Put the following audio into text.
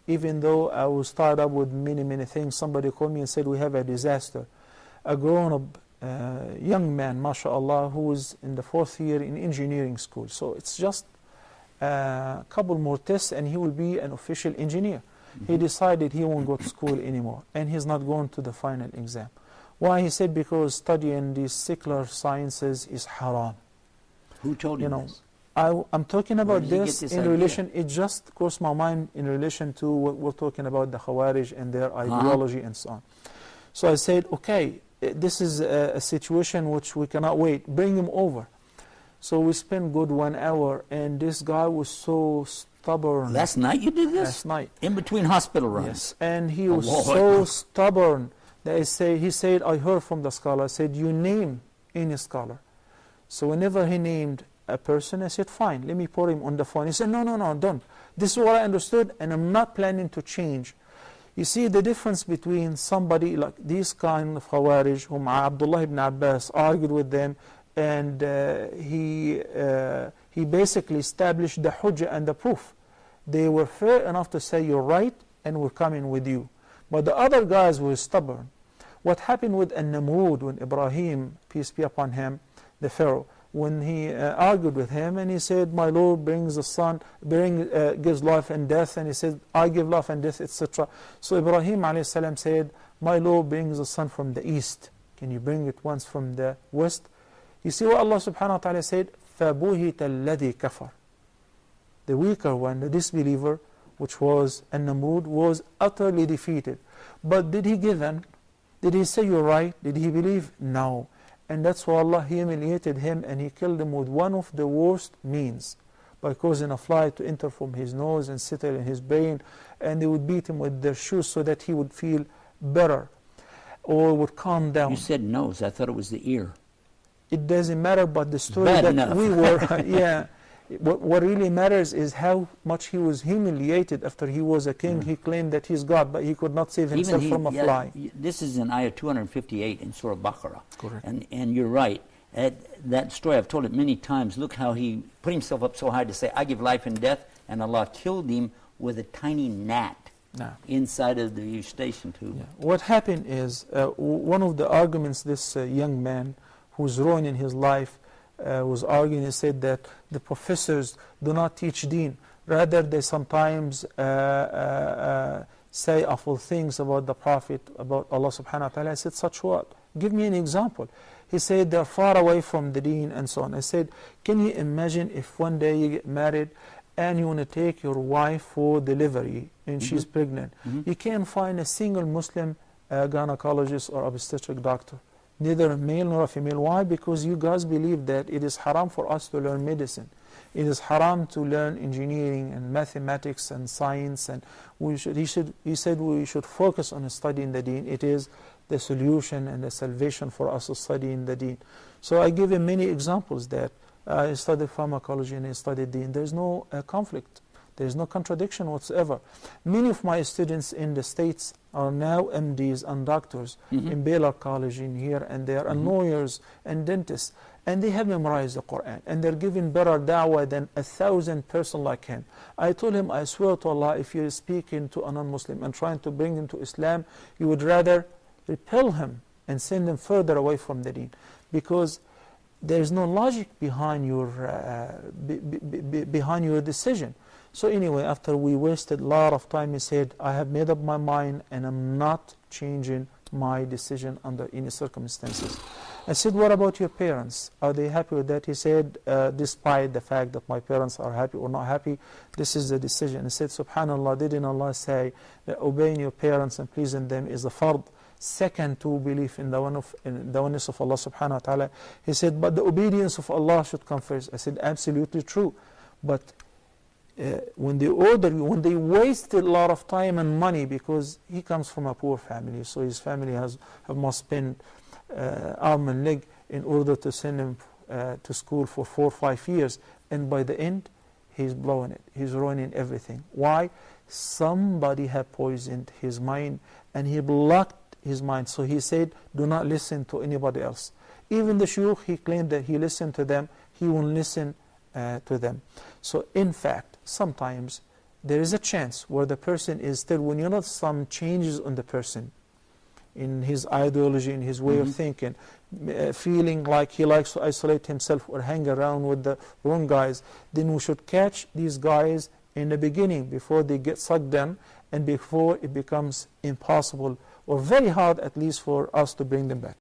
even though I was tied up with many things. Somebody called me and said, we have a disaster. A grown-up young man, mashallah, who was in the 4th year in engineering school. So it's just a couple more tests and he will be an official engineer. He decided he won't go to school anymore and he's not going to the final exam. Why? He said because studying these secular sciences is haram. Who told you this? I'm talking about this in idea? relation, it just crossed my mind in relation to what we're talking about, the Khawarij and their ideology and so on. So I said, okay, this is a situation which we cannot wait, bring him over. So we spent good 1 hour and this guy was so stubborn. Last night you did this? Last night. In between hospital runs? Yes, and he was so stubborn that he said, I heard from the scholar, I said, you name any scholar. So whenever he named a person, I said, fine, let me put him on the phone. He said, no, don't. This is what I understood and I'm not planning to change. You see the difference between somebody like these kind of Khawarij, whom Abdullah ibn Abbas argued with them, and he basically established the hujjah and the proof. They were fair enough to say, you're right, and we're coming with you. But the other guys were stubborn. What happened with An-Namrud, when Ibrahim, peace be upon him, the Pharaoh, when he argued with him and he said, my Lord brings the son, gives life and death, and he said, I give life and death, etc. So Ibrahim a.s. said, my Lord brings the sun from the east. Can you bring it once from the west? You see what Allah subhanahu wa ta'ala said, فَبُهِتَ الَّذِي كَفَرَ. The weaker one, the disbeliever, which was An-Namrud, was utterly defeated. But did he give in? Did he say you're right? Did he believe? No. And that's why Allah humiliated him and he killed him with one of the worst means, by causing a fly to enter from his nose and settle in his brain, and they would beat him with their shoes so that he would feel better or would calm down. You said nose, I thought it was the ear. It doesn't matter, but the story Bad that enough. we were, yeah. What really matters is how much he was humiliated after he was a king. He claimed that he's God, but he could not save himself from a fly. This is in ayah 258 in Surah Baqarah. Correct. And you're right. That story, I've told it many times. Look how he put himself up so high to say, I give life and death, and Allah killed him with a tiny gnat inside of the eustachian tube. Yeah. What happened is, one of the arguments this young man who's ruining his life was arguing, he said that the professors do not teach deen. Rather, they sometimes say awful things about the Prophet, about Allah subhanahu wa ta'ala. I said, such what? Give me an example. He said, they're far away from the deen and so on. I said, can you imagine if one day you get married and you want to take your wife for delivery and she's pregnant? You can't find a single Muslim gynecologist or obstetric doctor. Neither a male nor a female. Why? Because you guys believe that it is haram for us to learn medicine. It is haram to learn engineering and mathematics and science, and he said we should focus on studying the deen. It is the solution and the salvation for us to study in the deen. So I give him many examples that I studied pharmacology and I studied deen. There's no conflict. There's no contradiction whatsoever. Many of my students in the States are now MDs and doctors in Baylor College in here and there, and lawyers and dentists, and they have memorized the Quran, and they're giving better da'wah than 1,000 person like him. I told him, I swear to Allah, if you're speaking to a non-Muslim and trying to bring him to Islam, you would rather repel him and send him further away from the deen, because there's no logic behind your decision. So anyway, after we wasted a lot of time, he said, I have made up my mind and I'm not changing my decision under any circumstances. I said, what about your parents? Are they happy with that? He said, despite the fact that my parents are happy or not happy, this is the decision. He said, subhanAllah, didn't Allah say that obeying your parents and pleasing them is a fard, second to belief in the oneness of Allah subhanahu wa ta'ala? He said, but the obedience of Allah should come first. I said, absolutely true. But when they order you, when they wasted a lot of time and money, because he comes from a poor family, so his family must spend arm and leg in order to send him to school for 4 or 5 years, and by the end he's blowing it, he's ruining everything. Why? Somebody had poisoned his mind and he blocked his mind. So he said, do not listen to anybody else. Even the shuyukh, he claimed that he listened to them, he won't listen to them. So in fact, sometimes there is a chance where the person is still, when you notice some changes on the person, in his ideology, in his way of thinking, feeling like he likes to isolate himself or hang around with the wrong guys, then we should catch these guys in the beginning before they get sucked in and before it becomes impossible or very hard at least for us to bring them back.